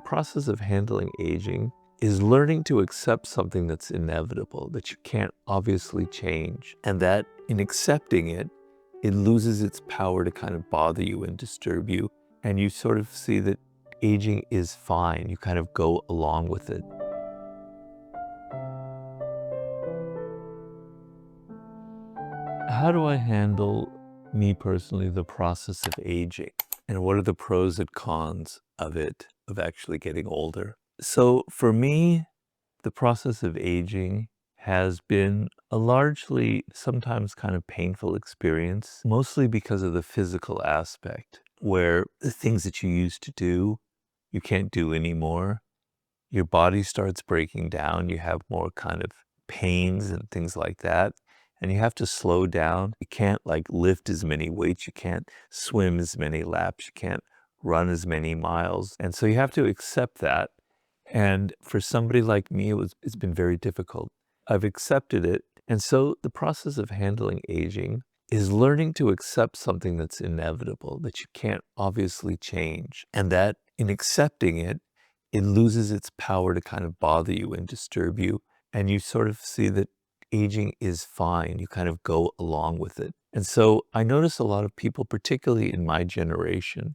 process of handling aging is learning to accept something that's inevitable, that you can't obviously change, and that in accepting it, it loses its power to kind of bother you and disturb you, and you sort of see that aging is fine. You kind of go along with it. How do I handle, me personally, the process of aging? And what are the pros and cons of it, of actually getting older? So for me, the process of aging has been a largely, sometimes kind of painful experience, mostly because of the physical aspect, where the things that you used to do, you can't do anymore. Your body starts breaking down. You have more kind of pains and things like that. And you have to slow down. You can't like lift as many weights. You can't swim as many laps. You can't run as many miles. And so you have to accept that. And for somebody like me, it's been very difficult. I've accepted it. And so the process of handling aging is learning to accept something that's inevitable, that you can't obviously change. And that in accepting it, it loses its power to kind of bother you and disturb you. And you sort of see that aging is fine. You kind of go along with it. And so I notice a lot of people, particularly in my generation,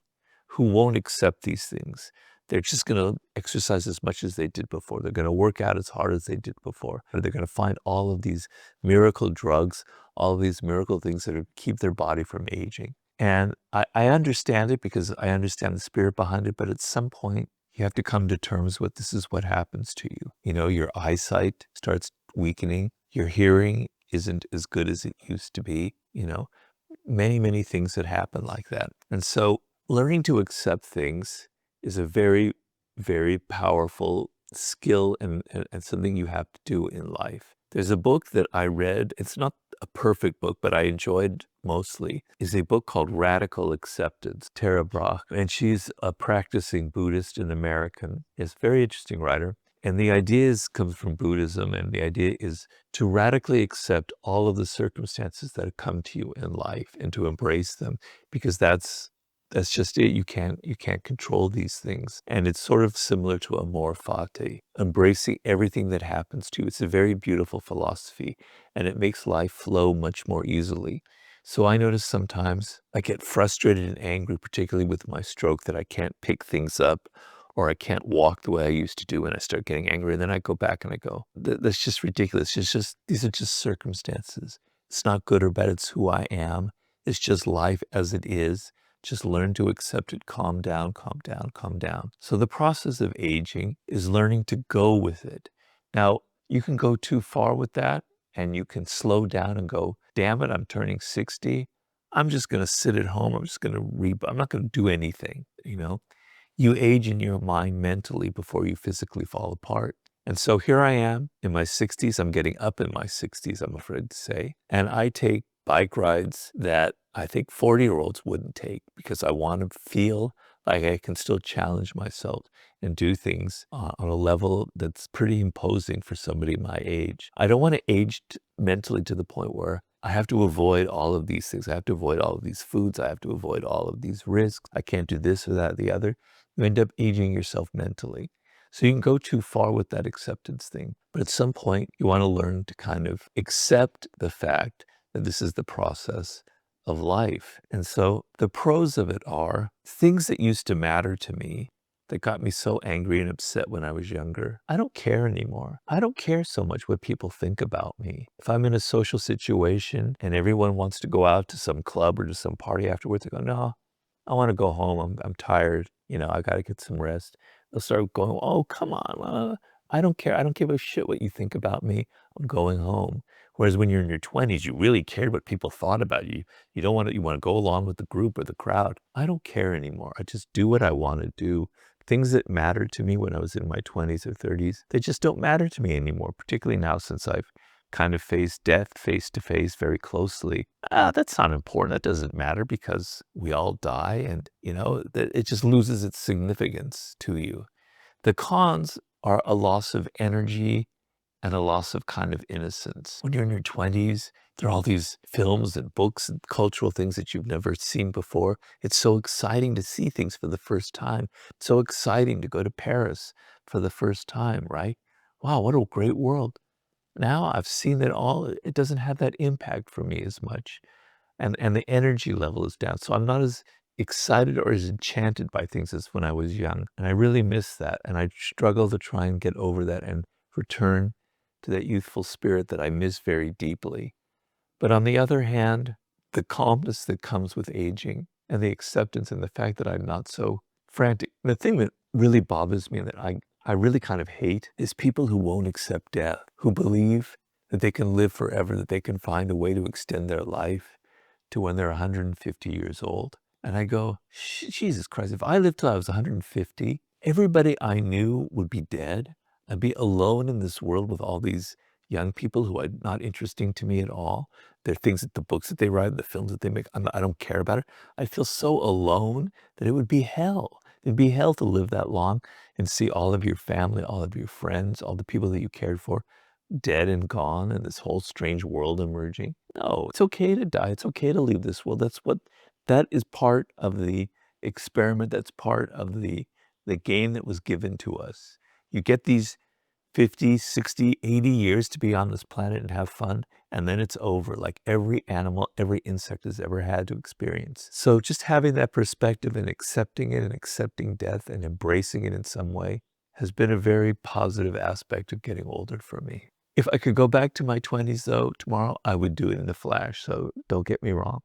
who won't accept these things. They're just going to exercise as much as they did before. They're going to work out as hard as they did before. Or they're going to find all of these miracle drugs, all of these miracle things that keep their body from aging. And I understand it because I understand the spirit behind it, but at some point, you have to come to terms with this is what happens to you. You know, your eyesight starts weakening. Your hearing isn't as good as it used to be. You know, many, many things that happen like that. And so learning to accept things is a very, very powerful skill and something you have to do in life. There's a book that I read. It's not a perfect book, but I enjoyed mostly, is a book called Radical Acceptance, Tara Brach. And she's a practicing Buddhist and American. It's a very interesting writer. And the idea comes from Buddhism, and the idea is to radically accept all of the circumstances that have come to you in life and to embrace them, because that's just it. You can't control these things. And it's sort of similar to amor fati, embracing everything that happens to you. It's a very beautiful philosophy, and it makes life flow much more easily. So I notice sometimes I get frustrated and angry, particularly with my stroke, that I can't pick things up or I can't walk the way I used to do, and I start getting angry. And then I go back and I go, that's just ridiculous. These are just circumstances. It's not good or bad. It's who I am. It's just life as it is. Just learn to accept it. Calm down, calm down, calm down. So the process of aging is learning to go with it. Now, you can go too far with that, and you can slow down and go, damn it, I'm turning 60. I'm just going to sit at home. I'm just going to I'm not going to do anything, you know? You age in your mind mentally before you physically fall apart. And so here I am in my 60s. I'm getting up in my 60s, I'm afraid to say. And I take bike rides that I think 40-year-olds wouldn't take, because I want to feel like I can still challenge myself and do things on a level that's pretty imposing for somebody my age. I don't want to age mentally to the point where I have to avoid all of these things. I have to avoid all of these foods. I have to avoid all of these risks. I can't do this or that or the other. You end up aging yourself mentally. So you can go too far with that acceptance thing. But at some point, you want to learn to kind of accept the fact that this is the process of life. And so the pros of it are things that used to matter to me, that got me so angry and upset when I was younger. I don't care anymore. I don't care so much what people think about me. If I'm in a social situation and everyone wants to go out to some club or to some party afterwards, I go, no, I want to go home. I'm tired. You know, I got to get some rest. They'll start going, oh, come on. I don't care. I don't give a shit what you think about me. I'm going home. Whereas when you're in your 20s, you really cared what people thought about you. You want to go along with the group or the crowd. I don't care anymore. I just do what I want to do. Things that mattered to me when I was in my 20s or 30s, they just don't matter to me anymore, particularly now since I've kind of faced death face to face very closely. That's not important. That doesn't matter, because we all die, and, you know, it just loses its significance to you. The cons are a loss of energy and a loss of kind of innocence. When you're in your 20s, there are all these films and books and cultural things that you've never seen before. It's so exciting to see things for the first time. It's so exciting to go to Paris for the first time, right? Wow, what a great world. Now I've seen it all. It doesn't have that impact for me as much. And the energy level is down. So I'm not as excited or as enchanted by things as when I was young. And I really miss that. And I struggle to try and get over that and return to that youthful spirit that I miss very deeply. But on the other hand, the calmness that comes with aging and the acceptance and the fact that I'm not so frantic. The thing that really bothers me and that I really kind of hate is people who won't accept death, who believe that they can live forever, that they can find a way to extend their life to when they're 150 years old. And I go, Jesus Christ, if I lived till I was 150, everybody I knew would be dead. I'd be alone in this world with all these young people who are not interesting to me at all. They're things that the books that they write, the films that they make, I don't care about it. I feel so alone that it would be hell. It'd be hell to live that long and see all of your family, all of your friends, all the people that you cared for dead and gone and this whole strange world emerging. No, it's okay to die. It's okay to leave this world. That is part of the experiment. That's part of the game that was given to us. You get these 50, 60, 80 years to be on this planet and have fun, and then it's over, like every animal, every insect has ever had to experience. So just having that perspective and accepting it and accepting death and embracing it in some way has been a very positive aspect of getting older for me. If I could go back to my 20s though, tomorrow, I would do it in a flash, so don't get me wrong.